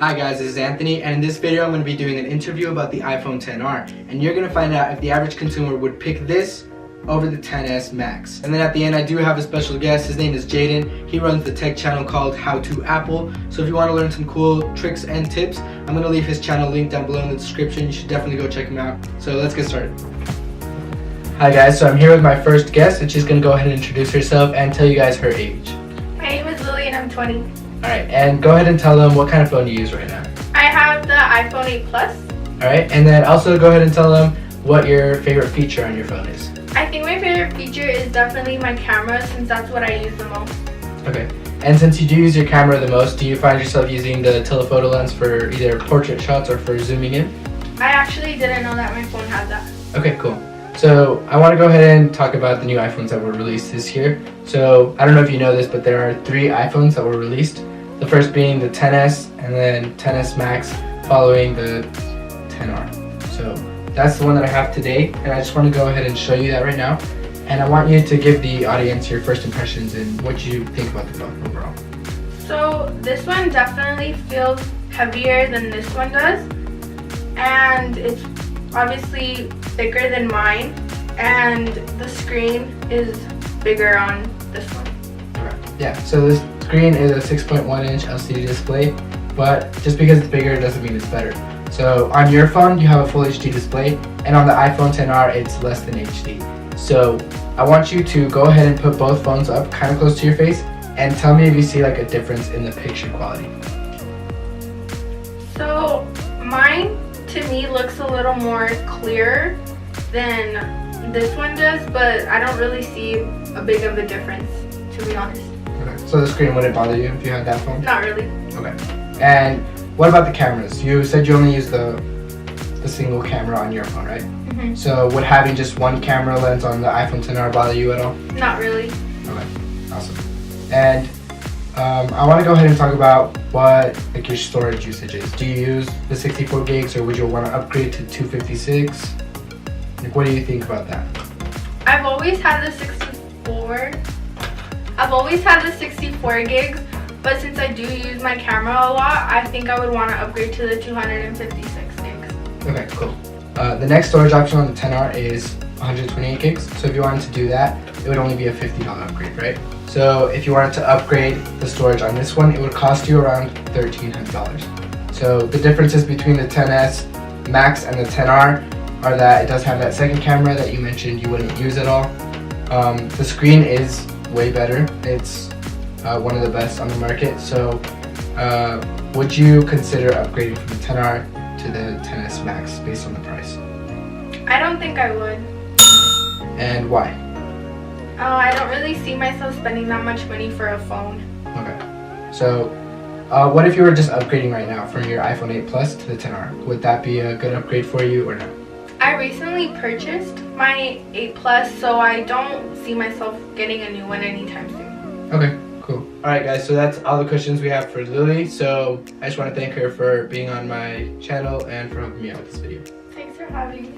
Hi guys, this is Anthony, and in this video I'm going to be doing an interview about the iPhone XR, and you're going to find out if the average consumer would pick this over the XS Max. And then at the end I do have a special guest. His name is Jaden. He runs the tech channel called How To Apple, so if you want to learn some cool tricks and tips, I'm going to leave his channel linked down below in the description. You should definitely go check him out. So let's get started. Hi guys, so I'm here with my first guest, and she's going to go ahead and introduce herself and tell you guys her age. My name is Lily and I'm 20. Alright, and go ahead and tell them what kind of phone you use right now. I have the iPhone 8 Plus. Alright, and then also go ahead and tell them what your favorite feature on your phone is. I think my favorite feature is definitely my camera, since that's what I use the most. Okay, and since you do use your camera the most, do you find yourself using the telephoto lens for either portrait shots or for zooming in? I actually didn't know that my phone had that. Okay, cool. So I want to go ahead and talk about the new iPhones that were released this year. So I don't know if you know this, but there are 3 iPhones that were released. The first being the XS, and then XS Max, following the XR. So that's the one that I have today, and I just want to go ahead and show you that right now. And I want you to give the audience your first impressions and what you think about the phone overall. So this one definitely feels heavier than this one does, and it's obviously thicker than mine, and the screen is bigger on this one. Yeah, so this screen is a 6.1-inch LCD display, but just because it's bigger doesn't mean it's better. So on your phone you have a full HD display, and on the iPhone XR it's less than HD. So I want you to go ahead and put both phones up kind of close to your face and tell me if you see like a difference in the picture quality. So mine to me looks a little more clear than this one does, but I don't really see a big of a difference, to be honest. Okay. So the screen wouldn't bother you if you had that phone? Not really. Okay. And what about the cameras? You said you only use the single camera on your phone, right? Mm-hmm. So would having just one camera lens on the iPhone XR bother you at all? Not really. Okay, awesome. And I want to go ahead and talk about what like your storage usage is. Do you use the 64 gigs, or would you want to upgrade to 256? Like, what do you think about that? I've always had the 64 gigs, but since I do use my camera a lot, I think I would want to upgrade to the 256 gigs. Okay, cool. The next storage option on the XR is 128 gigs. So if you wanted to do that, it would only be a $50 upgrade, right? So if you wanted to upgrade the storage on this one, it would cost you around $1,300. So the differences between the XS Max and the XR are that it does have that second camera that you mentioned you wouldn't use at all. The screen is way better. It's one of the best on the market. So would you consider upgrading from the XR to the XS Max based on the price? I don't think I would. And why? I don't really see myself spending that much money for a phone. Okay. So what if you were just upgrading right now from your iPhone 8 Plus to the XR? Would that be a good upgrade for you or no? I recently purchased my 8 Plus, so I don't see myself getting a new one anytime soon. Okay, cool. Alright guys, so that's all the questions we have for Lily. So I just want to thank her for being on my channel and for helping me out with this video. Thanks for having me.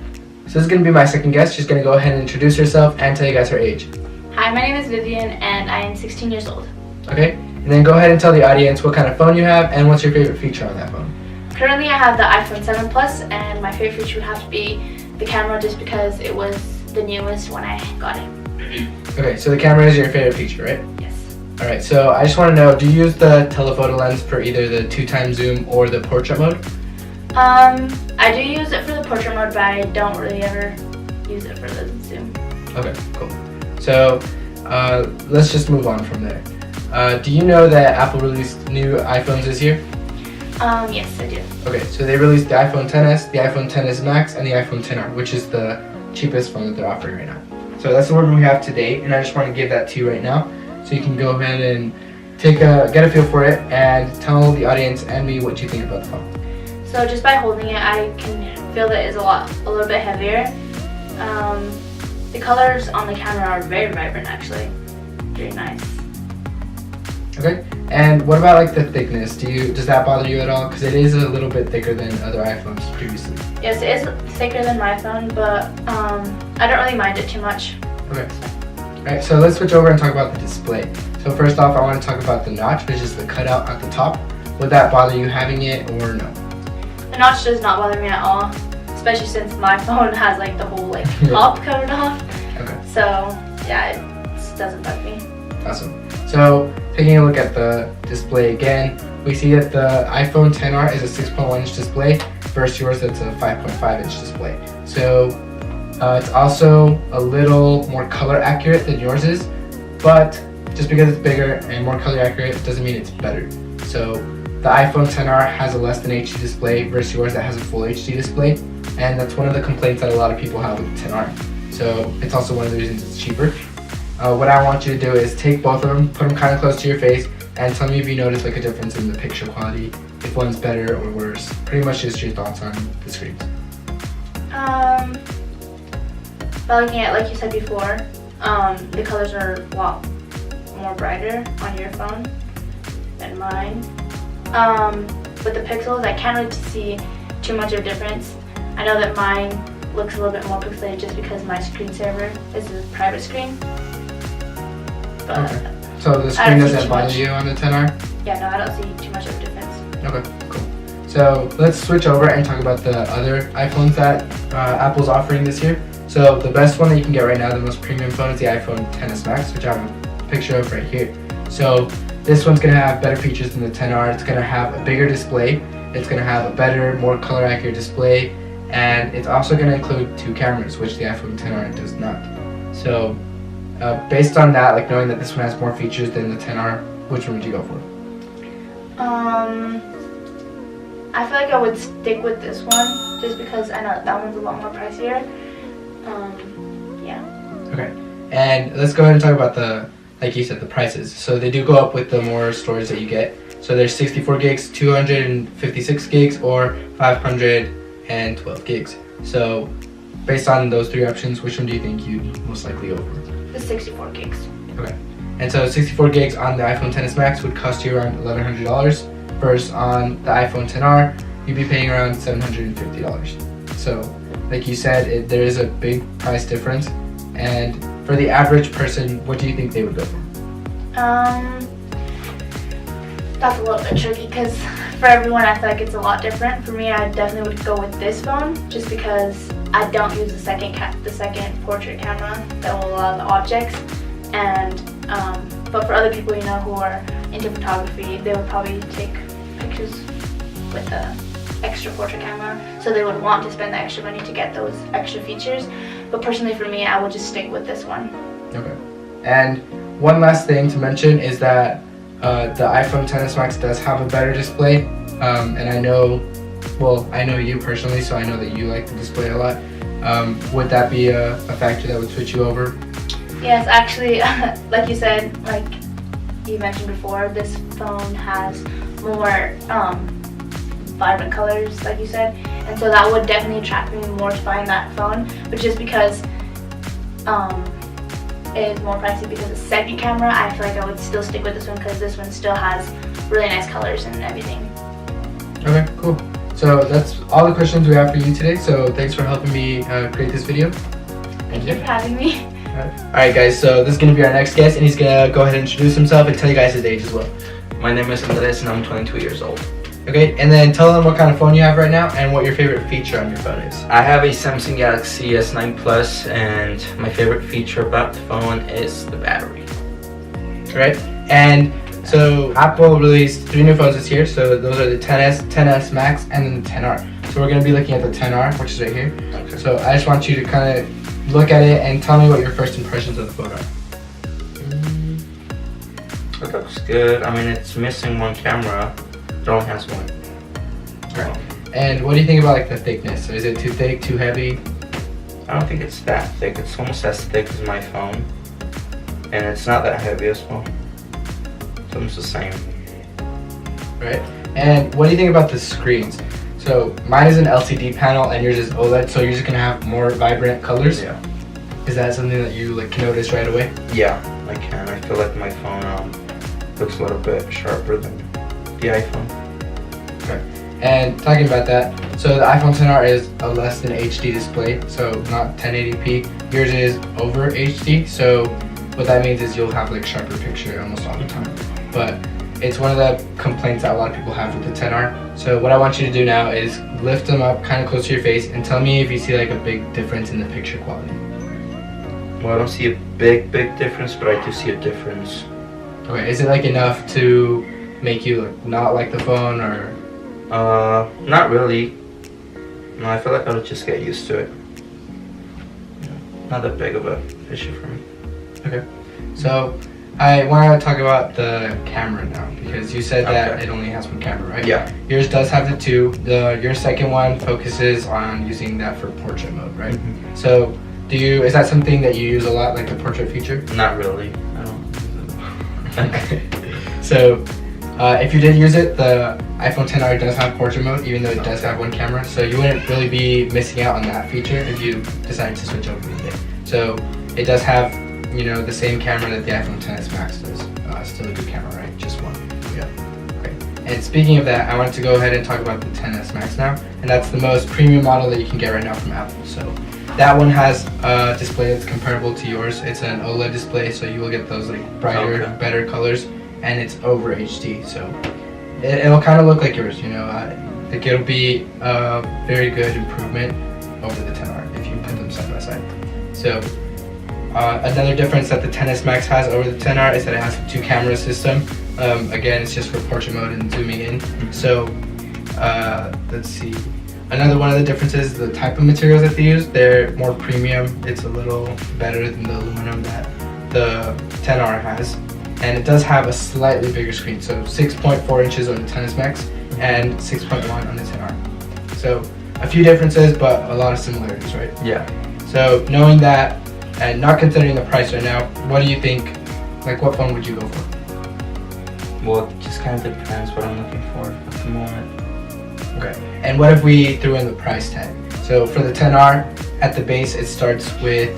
So this is going to be my second guest. She's going to go ahead and introduce herself and tell you guys her age. Hi, my name is Vivian and I am 16 years old. Okay, and then go ahead and tell the audience what kind of phone you have and what's your favorite feature on that phone. Currently I have the iPhone 7 Plus, and my favorite feature would have to be the camera, just because it was the newest when I got it. Okay, so the camera is your favorite feature, right? Yes. Alright, so I just want to know, do you use the telephoto lens for either the 2x zoom or the portrait mode? I do use it for the portrait mode, but I don't really ever use it for the zoom. Okay, cool. So let's just move on from there. Do you know that Apple released new iPhones this year? Yes, I do. Okay, so they released the iPhone XS, the iPhone XS Max, and the iPhone XR, which is the cheapest phone that they're offering right now. So that's the order we have today, and I just want to give that to you right now, so you can go ahead and get a feel for it and tell the audience and me what you think about the phone. So just by holding it, I can feel that it's a little bit heavier. The colors on the camera are very vibrant, actually. Very nice. Okay, and what about like the thickness? Does that bother you at all? Because it is a little bit thicker than other iPhones previously. Yes, it is thicker than my phone, but I don't really mind it too much. Okay. Alright, so let's switch over and talk about the display. So first off, I want to talk about the notch, which is the cutout at the top. would that bother you having it or no? The notch does not bother me at all, especially since my phone has like the whole like top covered off. Okay. So yeah, it doesn't bug me. Awesome. So taking a look at the display again, we see that the iPhone XR is a 6.1 inch display versus yours that's a 5.5 inch display. So it's also a little more color accurate than yours is, but just because it's bigger and more color accurate doesn't mean it's better. So the iPhone XR has a less than HD display versus yours that has a full HD display, and that's one of the complaints that a lot of people have with the XR. So it's also one of the reasons it's cheaper. What I want you to do is take both of them, put them kind of close to your face, and tell me if you notice like a difference in the picture quality, if one's better or worse. Pretty much just your thoughts on the screens. By looking at, like you said before, the colors are a lot more brighter on your phone than mine. With the pixels, I can't really see too much of a difference. I know that mine looks a little bit more pixelated just because my screensaver is a private screen. But Okay. So the I screen don't see doesn't too bother much. you on the XR? yeah, no, I don't see too much of a difference. Okay, cool. So let's switch over and talk about the other iPhones that Apple's offering this year. So the best one that you can get right now, the most premium phone, is the iPhone XS Max, which I have a picture of right here. So this one's gonna have better features than the XR. It's gonna have a bigger display. It's gonna have a better, more color accurate display, and it's also gonna include 2 cameras, which the iPhone XR does not. So based on that, like knowing that this one has more features than the XR, which one would you go for? I feel like I would stick with this one just because I know that one's a lot more pricier. Yeah. Okay, and let's go ahead and talk about the, like you said, the prices. So they do go up with the more storage that you get. So there's 64 gigs, 256 gigs, or 512 gigs. So based on those 3 options, which one do you think you'd most likely go for? The 64 gigs. Okay, and so 64 gigs on the iPhone XS Max would cost you around $1,100, versus on the iPhone XR, you'd be paying around $750. So like you said, there is a big price difference. And for the average person, what do you think they would go for? That's a little bit tricky because for everyone I feel like it's a lot different. For me, I definitely would go with this phone just because I don't use the second portrait camera that will allow the objects. And but for other people, who are into photography, they would probably take pictures with the extra portrait camera, so they would want to spend the extra money to get those extra features. But personally for me, I would just stick with this one. Okay. And one last thing to mention is that the iPhone XS Max does have a better display, and I know you personally, so I know that you like the display a lot. Would that be a factor that would switch you over? Yes, actually, like you said, like you mentioned before, this phone has more vibrant colors, like you said, and so that would definitely attract me more to buying that phone. But just because it is more pricey because of the second camera, I feel like I would still stick with this one because this one still has really nice colors and everything. Okay, cool. So that's all the questions we have for you today. So thanks for helping me create this video. Thank you for having me. Alright guys, so this is going to be our next guest, and he's going to go ahead and introduce himself and tell you guys his age as well. My name is Andres and I'm 22 years old. Okay, and then tell them what kind of phone you have right now and what your favorite feature on your phone is. I have a Samsung Galaxy S9 Plus, and my favorite feature about the phone is the battery. Right? And so Apple released 3 new phones this year. So those are the XS, XS Max, and then the XR. So we're going to be looking at the XR, which is right here. Okay. So I just want you to kind of look at it and tell me what your first impressions of the phone are. It looks good. I mean, it's missing one camera. It only has one. Right. And what do you think about like the thickness? Is it too thick, too heavy? I don't think it's that thick. It's almost as thick as my phone. And it's not that heavy as well. It's almost the same. Right? And what do you think about the screens? So mine is an LCD panel and yours is OLED, so you're just gonna have more vibrant colors. Yeah. Is that something that you like can notice right away? Yeah, I can. I feel like my phone looks a little bit sharper than the iPhone. Okay. And talking about that, so the iPhone XR is a less than HD display, so not 1080p. Yours is over HD, so what that means is you'll have like sharper picture almost all the time. But it's one of the complaints that a lot of people have with the 10R. So what I want you to do now is lift them up kind of close to your face and tell me if you see like a big difference in the picture quality. Well, I don't see a big difference, but I do see a difference. Okay, is it like enough to make you like, not like the phone or? Not really. No, I feel like I would just get used to it. Not that big of a issue for me. Okay. So I want to talk about the camera now because you said that Okay. it only has one camera, right? Yeah. Yours does have the two. Your second one focuses on using that for portrait mode, right? Mhm. So is that something that you use a lot, like the portrait feature? Not really. I don't. Okay. So if you did use it, the iPhone XR does have portrait mode, even though it does have one camera. So you wouldn't really be missing out on that feature if you decided to switch over with it. So it does have, the same camera that the iPhone XS Max does. Still a good camera, right? Just one. Yeah. Okay. And speaking of that, I wanted to go ahead and talk about the XS Max now, and that's the most premium model that you can get right now from Apple. So that one has a display that's comparable to yours. It's an OLED display, so you will get those like brighter, better colors, and it's over HD. So it'll kind of look like yours. Like it'll be a very good improvement over the XR if you put them side by side. So another difference that the XS Max has over the XR is that it has a 2-camera system. Again, it's just for portrait mode and zooming in. So let's see. Another one of the differences is the type of materials that they use. They're more premium. It's a little better than the aluminum that the XR has. And it does have a slightly bigger screen. So 6.4 inches on the XS Max and 6.1 on the XR. So a few differences, but a lot of similarities, right? Yeah. So knowing that and not considering the price right now, what do you think, like what phone would you go for? Well, it just kind of depends what I'm looking for at the moment. Okay. And what if we threw in the price tag? So for the XR, at the base it starts with,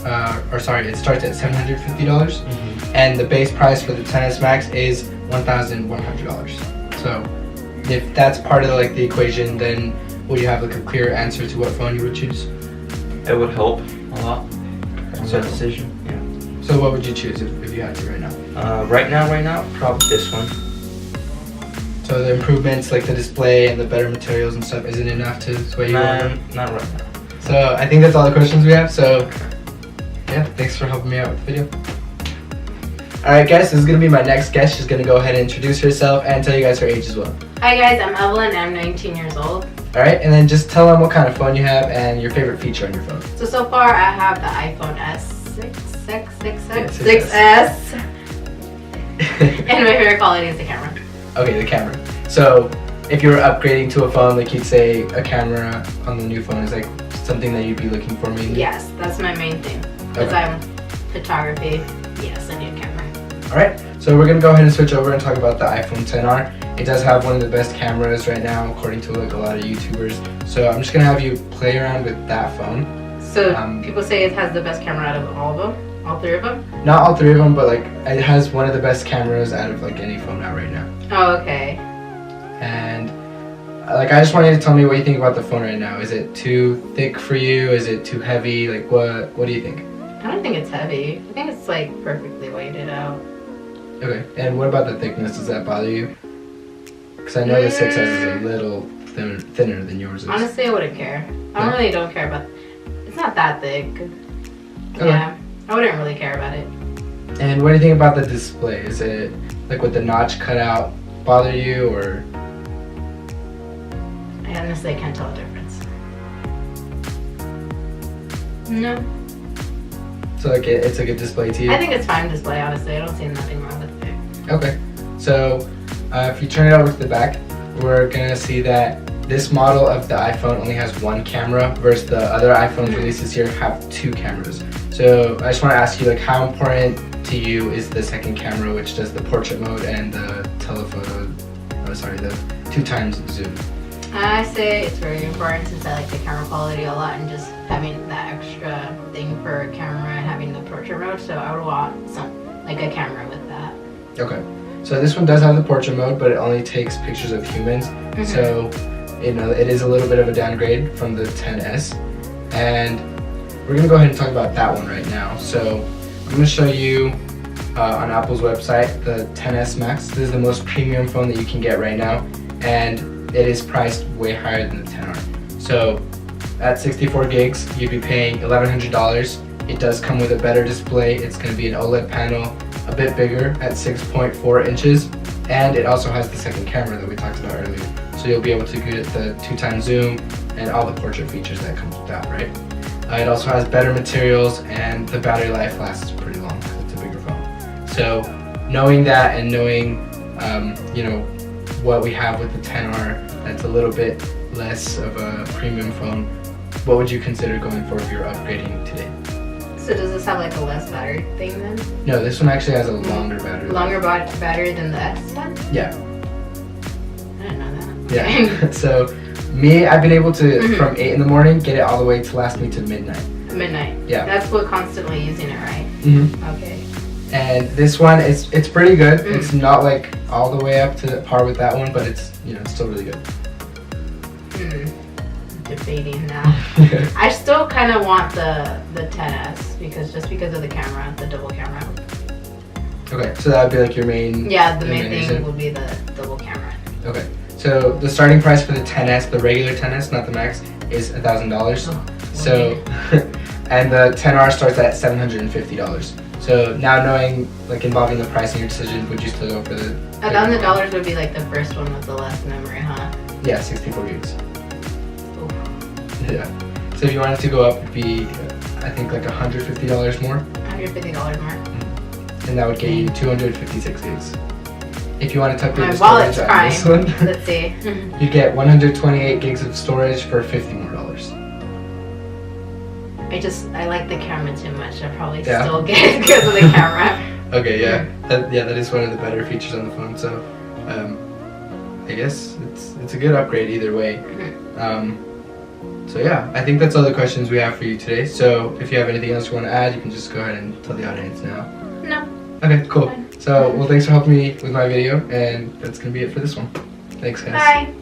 it starts at $750, and the base price for the XS Max is $1,100. So if that's part of like the equation, then will you have like a clear answer to what phone you would choose? It would help a lot. That's a decision. Yeah. So what would you choose if you had to right now? Right now, probably this one. So the improvements like the display and the better materials and stuff isn't enough to sway you over? Not right now. So I think that's all the questions we have. So yeah, thanks for helping me out with the video. Alright guys, this is going to be my next guest. She's going to go ahead and introduce herself and tell you guys her age as well. Hi guys, I'm Evelyn. I'm 19 years old. Alright, and then just tell them what kind of phone you have and your favorite feature on your phone. So far I have the iPhone S6S. And my favorite quality is the camera. Okay, the camera. So if you were upgrading to a phone, like you'd say a camera on the new phone is like something that you'd be looking for mainly? Yes, that's my main thing. Because I'm photography. Yes, I need a camera. Alright, so we're going to go ahead and switch over and talk about the iPhone XR. It does have one of the best cameras right now according to like a lot of YouTubers. So I'm just going to have you play around with that phone. So people say it has the best camera out of all of them? All three of them? Not all three of them, but like it has one of the best cameras out of like any phone out right now. Oh, okay. And like I just want you to tell me what you think about the phone right now. Is it too thick for you? Is it too heavy? Like what do you think? I don't think it's heavy. I think it's like perfectly weighted out. Okay, and what about the thickness? Does that bother you? Because I know the 6S is a little thinner than yours is. Honestly, I wouldn't care. I really don't care about. It's not that thick. Okay. Yeah, I wouldn't really care about it. And what do you think about the display? Is it like with the notch cut out bother you or? I honestly can't tell the difference. No. So like it's a good display to you? I think it's fine display, honestly. I don't see nothing wrong with it. Okay, so if you turn it over to the back, we're gonna see that this model of the iPhone only has one camera versus the other iPhones released this year have 2 cameras. So I just want to ask you, like, how important to you is the second camera, which does the portrait mode and the telephoto? The 2x zoom. I say it's very important since I like the camera quality a lot and just having that extra thing for a camera and having the portrait mode. So I would want like a camera with that. Okay, so this one does have the portrait mode, but it only takes pictures of humans. So it is a little bit of a downgrade from the XS, and we're gonna go ahead and talk about that one right now. So I'm gonna show you on Apple's website the XS Max. This is the most premium phone that you can get right now, and it is priced way higher than the XR. So at 64 gigs, you'd be paying $1,100. It does come with a better display. It's going to be an OLED panel, a bit bigger at 6.4 inches, and it also has the second camera that we talked about earlier. So you'll be able to get the 2x zoom and all the portrait features that comes with that, right? It also has better materials, and the battery life lasts pretty long because it's a bigger phone. So knowing that and knowing, what we have with the XR, that's a little bit less of a premium phone, what would you consider going for if you're upgrading today? So does this have like a less battery thing then? No, this one actually has a longer battery life. Longer battery than the X one? Yeah. I didn't know that. Yeah. So me, I've been able to, from 8 in the morning, get it all the way to last me to midnight. Midnight. Yeah. That's what constantly using it, right? Mm-hmm. Okay. And this one, it's pretty good. It's not like all the way up to par with that one, but it's it's still really good. Debating now. I still kind of want the XS because of the camera, the double camera. Okay, so that would be like your main. Yeah, the your main thing reason. would be the double camera. Okay, so the starting price for the XS, the regular XS, not the Max, is $1,000. So, and the XR starts at $750. So now knowing, like, involving the price in your decision, would you still go for the? $1,000 would be like the first one with the less memory, huh? Yeah, 64 gigs. Oof. Yeah. So if you wanted to go up, it'd be, I think, like $150 more, $150 more. and that would get you 256 gigs. If you want to upgrade My the storage wallet's on this one, prime. Let's see. you get 128 gigs of storage for $50 more. I like the camera too much. I probably Yeah. still get it because of the camera. Okay, yeah, that is one of the better features on the phone. So, I guess it's a good upgrade either way. So yeah, I think that's all the questions we have for you today. So if you have anything else you want to add, you can just go ahead and tell the audience now. No. Okay, cool. Fine. So, well, thanks for helping me with my video, and that's gonna be it for this one. Thanks, guys. Bye.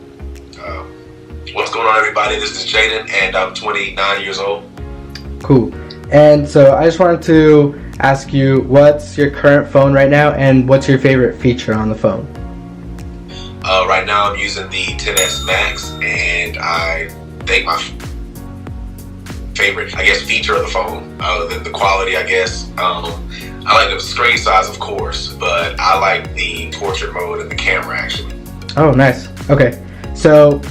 What's going on, everybody? This is Jaden, and I'm 29 years old. Cool. And so I just wanted to ask you, what's your current phone right now, and what's your favorite feature on the phone? Right now, I'm using the XS Max, and I think my favorite, feature of the phone, other than the quality, I guess. I like the screen size, of course, but I like the portrait mode and the camera, actually. Oh, nice. Okay. So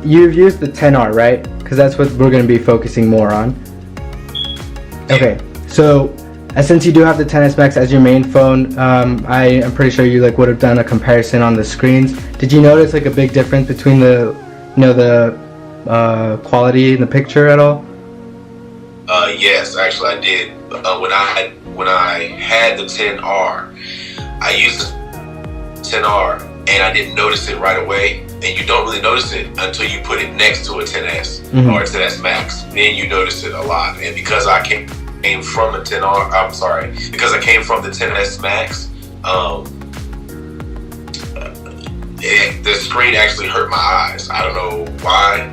you've used the XR, right? Because that's what we're going to be focusing more on. Okay. So since you do have the XS Max as your main phone, I am pretty sure you would have done a comparison on the screens. Did you notice a big difference between the quality in the picture at all? Yes, actually I did. When I had the XR, I used the XR and I didn't notice it right away. And you don't really notice it until you put it next to a XS or a XS Max. Then you notice it a lot. And because I came from the because I came from the XS Max, the screen actually hurt my eyes. I don't know why,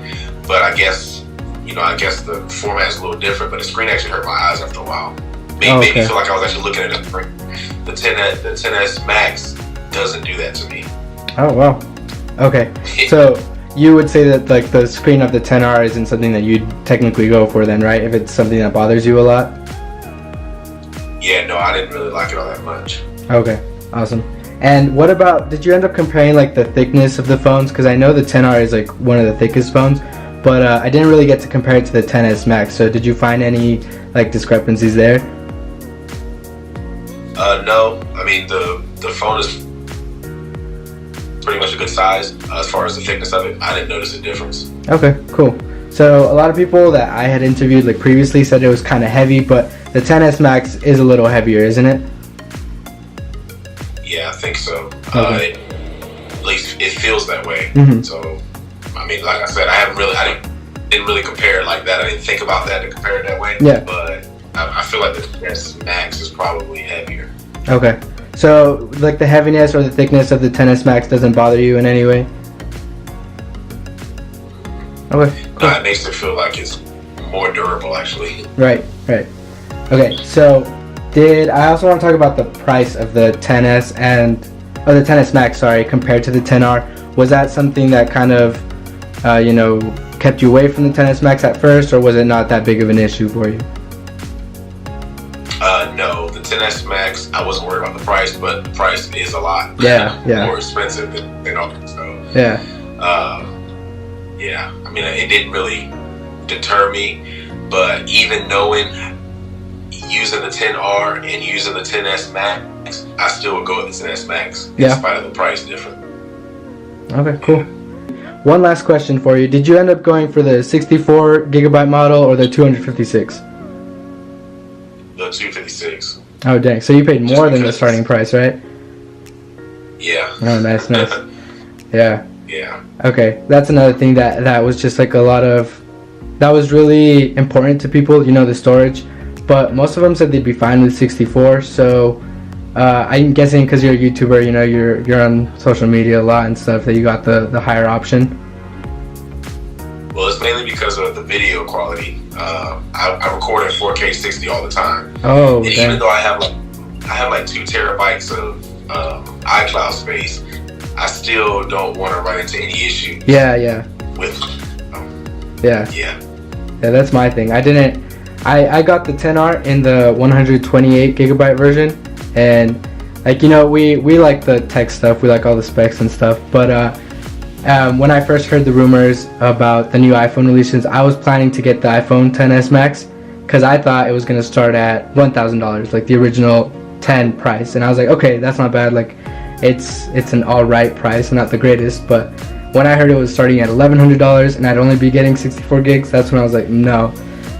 but I guess the format is a little different, but the screen actually hurt my eyes after a while. Made me feel like I was actually looking at a screen. The XS Max doesn't do that to me. Oh, wow. Okay. So you would say that the screen of the XR isn't something that you'd technically go for then, right? If it's something that bothers you a lot? Yeah, no, I didn't really like it all that much. Okay, awesome. And what about, did you end up comparing the thickness of the phones? Because I know the XR is one of the thickest phones, but I didn't really get to compare it to the XS Max. So did you find any discrepancies there? No, I mean the phone is pretty much a good size. As far as the thickness of it, I didn't notice a difference. Okay, cool. So a lot of people that I had interviewed previously said it was kind of heavy, but the XS Max is a little heavier, isn't it? Yeah, I think so. Okay. At least it feels that way. Mm-hmm. So, I mean, like I said, I didn't really compare it like that. I didn't think about that to compare it that way. Yeah. But I feel like the XS Max is probably heavier. Okay. So the heaviness or the thickness of the XS Max doesn't bother you in any way? Okay, cool. No, it makes it feel like it's more durable, actually. Right. Okay, so I also want to talk about the price of the 10s the 10s Max, sorry, compared to the 10R. Was that something that kind of, kept you away from the 10s Max at first, or was it not that big of an issue for you? No, the 10s Max, I wasn't worried about the price, but the price is a lot more expensive than ours. So yeah. Yeah, I mean, it didn't really deter me, but even knowing using the 10R and using the 10s Max, I still would go with the 10s Max in spite of the price difference. Okay, cool. One last question for you. Did you end up going for the 64 gigabyte model or the 256? The 256. Oh, dang. So you paid more than the starting price, right? Yeah. Oh, nice. Yeah. Yeah. Okay, that's another thing that was just like that was really important to people, the storage. But most of them said they'd be fine with 64. So I'm guessing because you're a YouTuber, you're on social media a lot and stuff, that you got the higher option. Well, it's mainly because of the video quality. I record at 4K 60 all the time. Oh, and even though I have like 2 terabytes of iCloud space, I still don't want to run into any issues. Yeah. With. Yeah, that's my thing. I got the 10R in the 128 gigabyte version, and we like the tech stuff, we like all the specs and stuff, but when I first heard the rumors about the new iPhone releases, I was planning to get the iPhone XS Max because I thought it was going to start at $1,000, like the original 10 price, and I was like, okay, that's not bad, like it's an alright price, not the greatest. But when I heard it was starting at $1,100 and I'd only be getting 64 gigs, that's when I was like, no.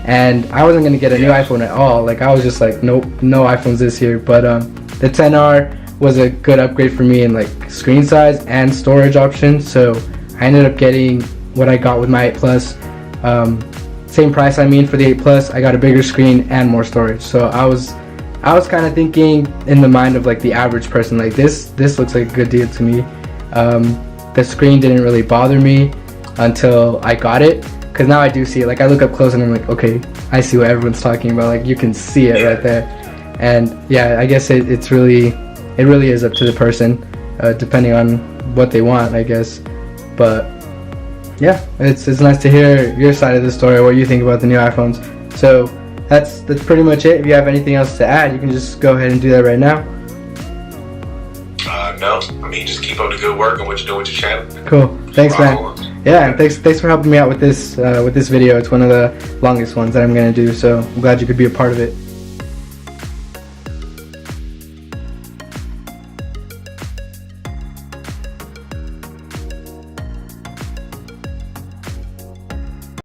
And I wasn't going to get a new iPhone at all. Like, I was just like, nope, no iPhones this year. But the 10R was a good upgrade for me in like screen size and storage options. So I ended up getting what I got with my 8 Plus. Same price, for the 8 Plus. I got a bigger screen and more storage. So I was kind of thinking in the mind of like the average person, like this looks like a good deal to me. The screen didn't really bother me until I got it, because now I do see it. Like, I look up close and I'm like, okay, I see what everyone's talking about. Like, you can see it right there. And yeah, I guess it really is up to the person, depending on what they want, I guess. But yeah, it's nice to hear your side of the story, what you think about the new iPhones. So that's pretty much it. If you have anything else to add, you can just go ahead and do that right now. No, just keep up the good work and what you're doing with your channel. Cool. Thanks, man. Yeah, and thanks for helping me out with this video. It's one of the longest ones that I'm gonna do, so I'm glad you could be a part of it.